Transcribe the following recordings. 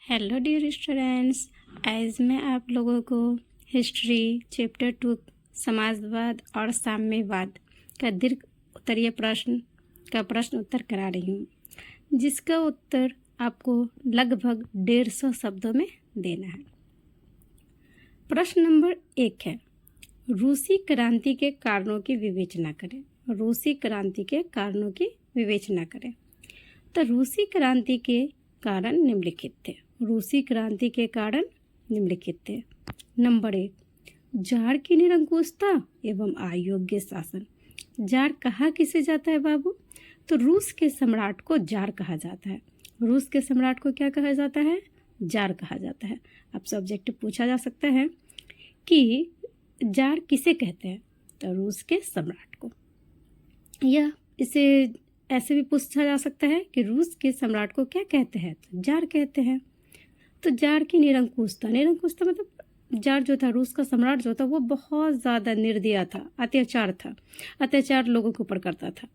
Hello dear students, आज मैं आप लोगों को हिस्ट्री चैप्टर 2 समाजवाद और साम्यवाद का दीर्घ उत्तरीय प्रश्न उत्तर करा रही हूँ, जिसका उत्तर आपको लगभग 150 शब्दों में देना है। प्रश्न नंबर 1 है, रूसी क्रांति के कारणों की विवेचना करें। रूसी क्रांति के कारणों की विवेचना करें। तो रूसी क्रांति के कारण निम्नलिखित थे। रूसी क्रांति के कारण निम्नलिखित थे। नंबर 1, जार की निरंकुशता एवं अयोग्य शासन। जार कहा किसे जाता है बाबू? तो रूस के सम्राट को जार कहा जाता है। रूस के सम्राट को क्या कहा जाता है? जार कहा जाता है। अब सब्जेक्ट पूछा जा सकता है कि जार किसे कहते हैं? तो रूस के सम्राट को। या इसे ऐसे भी पूछा जा सकता है कि रूस के सम्राट को क्या कहते हैं? तो जार कहते हैं। तो जार की निरंकुशता मतलब जार जो था, रूस का सम्राट जो था, वो बहुत ज़्यादा निर्दयी था, अत्याचार लोगों के ऊपर करता था।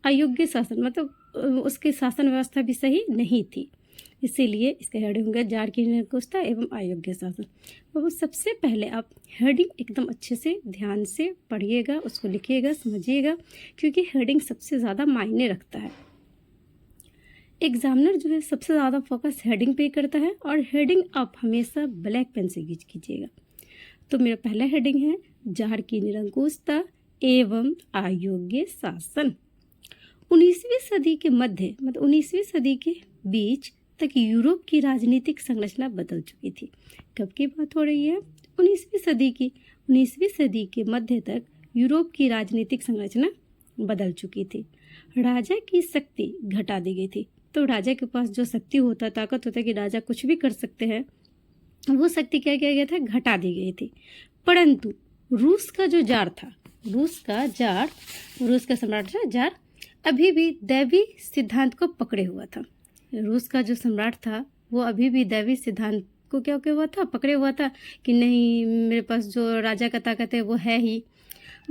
अयोग्य शासन मतलब उसकी शासन व्यवस्था भी सही नहीं थी, इसीलिए इसका हेडिंग होगा जार की निरंकुशता एवं अयोग्य शासन। वो सबसे पहले आप हेडिंग एकदम अच्छे से ध्यान से पढ़िएगा, उसको लिखिएगा, समझिएगा, क्योंकि हेडिंग सबसे ज़्यादा मायने रखता है। एग्जामिनर जो है सबसे ज़्यादा फोकस हेडिंग पे करता है, और हेडिंग आप हमेशा ब्लैक पेन से कीजिएगा। तो मेरा पहला हेडिंग है जार की निरंकुशता एवं अयोग्य शासन। 19वीं सदी के मध्य मतलब 19वीं सदी के बीच तक यूरोप की राजनीतिक संरचना बदल चुकी थी। कब की बात हो रही है? 19वीं सदी के मध्य तक यूरोप की राजनीतिक संरचना बदल चुकी थी। राजा की शक्ति घटा दी गई थी। तो राजा के पास जो शक्ति होता, ताकत होता कि राजा कुछ भी कर सकते हैं, वो शक्ति क्या किया गया था? घटा दी गई थी। परंतु रूस का जो जार था, रूस का सम्राट था जार, अभी भी दैवी सिद्धांत को पकड़े हुआ था। रूस का जो सम्राट था वो अभी भी दैवी सिद्धांत को क्या हुआ था? पकड़े हुआ था कि नहीं, मेरे पास जो राजा का ताकत है वो है ही।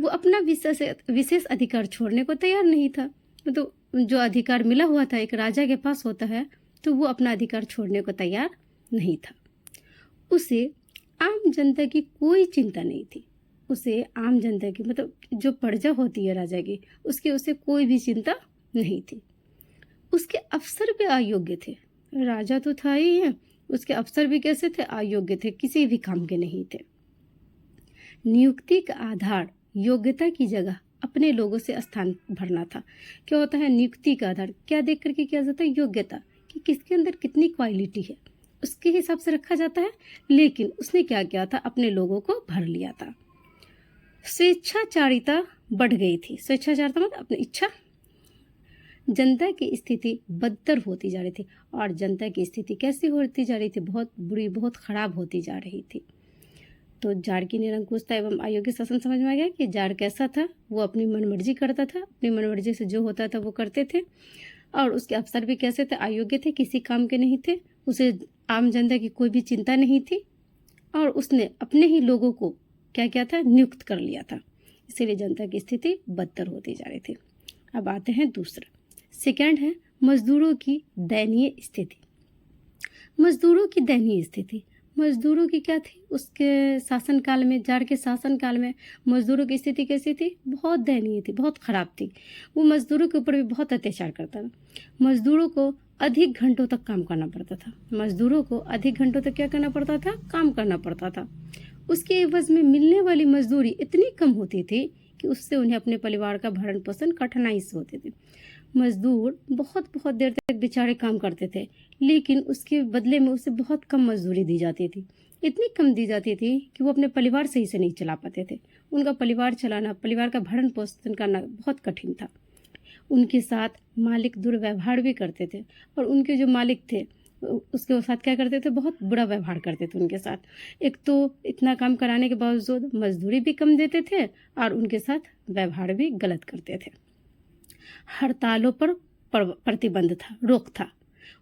वो अपना विशेष अधिकार छोड़ने को तैयार नहीं था। तो जो अधिकार मिला हुआ था एक राजा के पास होता है, तो वो अपना अधिकार छोड़ने को तैयार नहीं था। उसे आम जनता की कोई चिंता नहीं थी। उसे आम जनता की मतलब जो प्रजा होती है राजा की, उसे कोई भी चिंता नहीं थी। उसके अफसर भी अयोग्य थे। राजा तो था ही है, उसके अफसर भी कैसे थे? अयोग्य थे, किसी भी काम के नहीं थे। नियुक्ति का आधार योग्यता की जगह अपने लोगों से स्थान भरना था। क्या होता है नियुक्ति का आधार? क्या देख करके किया जाता है? योग्यता, कि किसके अंदर कितनी क्वालिटी है, उसके हिसाब से रखा जाता है। लेकिन उसने क्या किया था? अपने लोगों को भर लिया था। स्वेच्छाचारिता बढ़ गई थी। स्वेच्छाचारिता मतलब अपनी इच्छा। जनता की स्थिति बदतर होती जा रही थी। और जनता की स्थिति कैसी होती जा रही थी? बहुत बुरी, बहुत खराब होती जा रही थी। तो जार की निरंकुशता एवं अयोग्य शासन समझ में आ गया कि जार कैसा था? वो अपनी मनमर्जी करता था, अपनी मनमर्जी से जो होता था वो करते थे। और उसके अफसर भी कैसे थे? अयोग्य थे, किसी काम के नहीं थे, उसे आम जनता की कोई भी चिंता नहीं थी, और उसने अपने ही लोगों को क्या किया था? नियुक्त कर लिया था। इसीलिए जनता की स्थिति बदतर होती जा रही थी। अब आते हैं दूसरा, सेकेंड है मजदूरों की दयनीय स्थिति। मजदूरों की दयनीय स्थिति, मजदूरों की क्या थी? उसके शासनकाल में, जार के शासनकाल में मजदूरों की स्थिति कैसी थी? बहुत दयनीय थी, बहुत खराब थी। वो मजदूरों के ऊपर भी बहुत अत्याचार करता था। मजदूरों को अधिक घंटों तक काम करना पड़ता था। मजदूरों को अधिक घंटों तक क्या करना पड़ता था? काम करना पड़ता था। उसके एवज में मिलने वाली मजदूरी इतनी कम होती थी कि उससे उन्हें अपने परिवार का भरण पोषण कठिनाई से होते थे। मजदूर बहुत देर तक बेचारे काम करते थे, लेकिन उसके बदले में उसे बहुत कम मजदूरी दी जाती थी। इतनी कम दी जाती थी कि वो अपने परिवार सही से नहीं चला पाते थे। उनका परिवार चलाना, परिवार का भरण पोषण करना बहुत कठिन था। उनके साथ मालिक दुर्व्यवहार भी करते थे, और उनके जो मालिक थे उसके साथ क्या करते थे? बहुत बुरा व्यवहार करते थे उनके साथ। एक तो इतना काम कराने के बावजूद मजदूरी भी कम देते थे, और उनके साथ व्यवहार भी गलत करते थे। हड़तालों पर प्रतिबंध था, रोक था।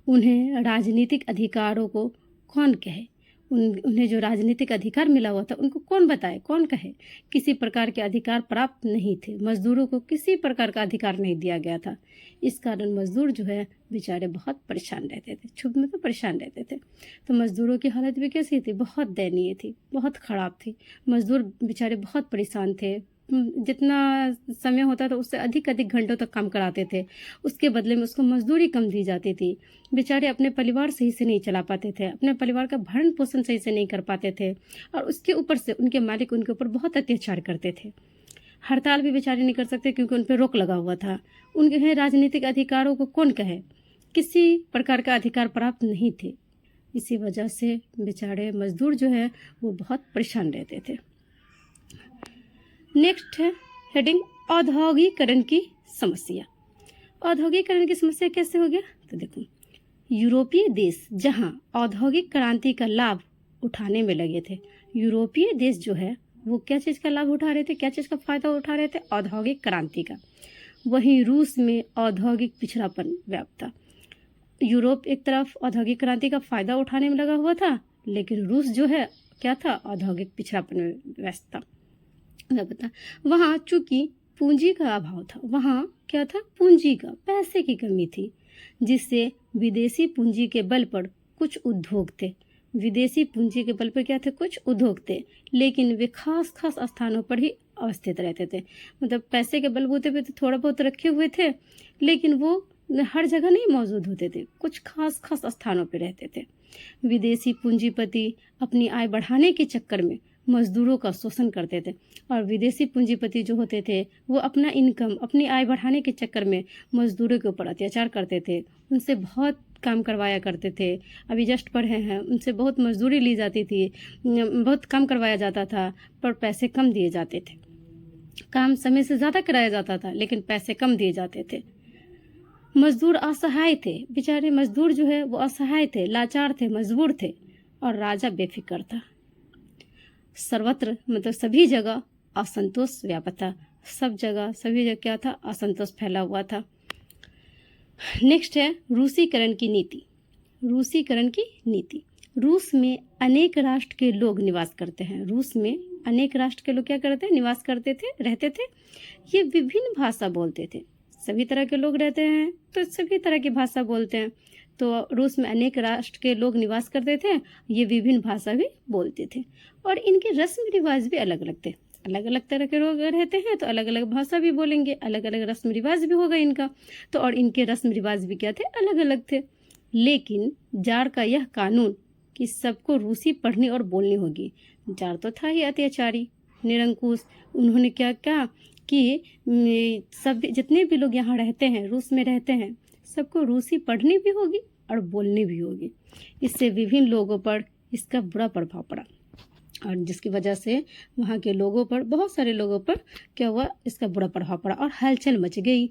उन्हें राजनीतिक अधिकारों को कौन कहे? उन्हें जो राजनीतिक अधिकार मिला हुआ था उनको कौन बताए, कौन कहे। किसी प्रकार के अधिकार प्राप्त नहीं थे, मजदूरों को किसी प्रकार का अधिकार नहीं दिया गया था। इस कारण मजदूर जो है बेचारे बहुत परेशान रहते थे, छुप में तो परेशान रहते थे। तो मजदूरों की हालत भी कैसी थी, बहुत दयनीय थी, बहुत ख़राब थी। मजदूर बेचारे बहुत परेशान थे। जितना समय होता था उससे अधिक घंटों तक काम कराते थे, उसके बदले में उसको मजदूरी कम दी जाती थी। बेचारे अपने परिवार सही से नहीं चला पाते थे, अपने परिवार का भरण पोषण सही से नहीं कर पाते थे, और उसके ऊपर से उनके मालिक उनके ऊपर बहुत अत्याचार करते थे। हड़ताल भी बेचारे नहीं कर सकते क्योंकि उन पर रोक लगा हुआ था। उनके राजनीतिक अधिकारों को कौन कहे, किसी प्रकार का अधिकार प्राप्त नहीं थे। इसी वजह से बेचारे मजदूर जो है वो बहुत परेशान रहते थे। नेक्स्ट है हेडिंग औद्योगिकरण की समस्या। औद्योगिकरण की समस्या कैसे हो गया, तो देखो, यूरोपीय देश जहां औद्योगिक क्रांति का लाभ उठाने में लगे थे, यूरोपीय देश जो है वो क्या चीज़ का लाभ उठा रहे थे, क्या चीज़ का फायदा उठा रहे थे, औद्योगिक क्रांति का। वहीं रूस में औद्योगिक पिछड़ापन व्याप्त था। यूरोप एक तरफ औद्योगिक क्रांति का फायदा उठाने में लगा हुआ था, लेकिन रूस जो है क्या था, औद्योगिक पिछड़ापन में व्यस्त था। बता, वहाँ चूंकि पूंजी का अभाव था, वहाँ क्या था, पूंजी का, पैसे की कमी थी, जिससे विदेशी पूंजी के बल पर कुछ उद्योग थे। विदेशी पूंजी के बल पर क्या थे, कुछ उद्योग थे, लेकिन वे खास खास स्थानों पर ही अवस्थित रहते थे। मतलब पैसे के बलबूते पे तो थोड़ा बहुत रखे हुए थे, लेकिन वो हर जगह नहीं मौजूद होते थे, कुछ खास खास स्थानों पर रहते थे। विदेशी पूंजीपति अपनी आय बढ़ाने के चक्कर में मजदूरों का शोषण करते थे, और विदेशी पूंजीपति जो होते थे वो अपना इनकम, अपनी आय बढ़ाने के चक्कर में मजदूरों के ऊपर अत्याचार करते थे, उनसे बहुत काम करवाया करते थे। अभी जस्ट पढ़े हैं, उनसे बहुत मजदूरी ली जाती थी, बहुत काम करवाया जाता था, पर पैसे कम दिए जाते थे। काम समय से ज़्यादा कराया जाता था, लेकिन पैसे कम दिए जाते थे। मजदूर असहाय थे, बेचारे मजदूर जो है वो असहाय थे, लाचार थे, मजबूर थे, और राजा बेफिक्र था। सर्वत्र मतलब सभी जगह असंतोष व्याप्त था, सब जगह सभी जगह क्या था, असंतोष फैला हुआ था। नेक्स्ट है रूसीकरण की नीति। रूसीकरण की नीति, रूस में अनेक राष्ट्र के लोग निवास करते हैं। रूस में अनेक राष्ट्र के लोग क्या करते हैं, निवास करते थे, रहते थे। ये विभिन्न भाषा बोलते थे, सभी तरह के लोग रहते हैं तो सभी तरह की भाषा बोलते हैं। तो रूस में अनेक राष्ट्र के लोग निवास करते थे, ये विभिन्न भाषा भी बोलते थे, और इनके रस्म रिवाज भी अलग अलग थे। अलग अलग तरह के लोग रहते हैं तो अलग अलग भाषा भी बोलेंगे, अलग अलग रस्म रिवाज भी होगा इनका, तो और इनके रस्म रिवाज भी क्या थे, अलग अलग थे। लेकिन जार का यह कानून कि सबको रूसी पढ़नी और बोलनी होगी, जार तो था ही अत्याचारी, निरंकुश। उन्होंने क्या कहा कि सब जितने भी लोग यहाँ रहते हैं, रूस में रहते हैं, सबको रूसी पढ़नी भी होगी और बोलनी भी होगी। इससे विभिन्न लोगों पर इसका बुरा प्रभाव पड़ा, और जिसकी वजह से वहाँ के लोगों पर, बहुत सारे लोगों पर क्या हुआ, इसका बुरा प्रभाव पड़ा और हलचल मच गई।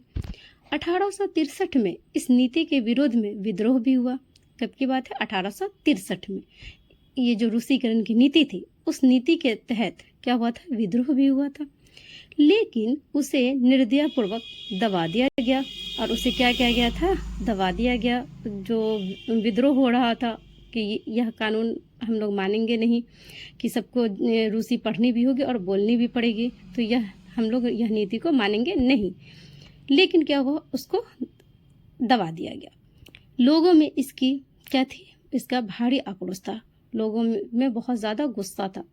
1863 में इस नीति के विरोध में विद्रोह भी हुआ। कब की बात है, 1863 में। ये जो रूसीकरण की नीति थी, उस नीति के तहत क्या हुआ था, विद्रोह भी हुआ था, लेकिन उसे निर्दयपूर्वक दबा दिया गया। और उसे क्या किया गया था, दबा दिया गया। जो विद्रोह हो रहा था कि यह कानून हम लोग मानेंगे नहीं, कि सबको रूसी पढ़नी भी होगी और बोलनी भी पड़ेगी, तो यह हम लोग यह नीति को मानेंगे नहीं। लेकिन क्या हुआ, उसको दबा दिया गया। लोगों में इसकी क्या थी, इसका भारी आक्रोश था, लोगों में बहुत ज़्यादा गुस्सा था,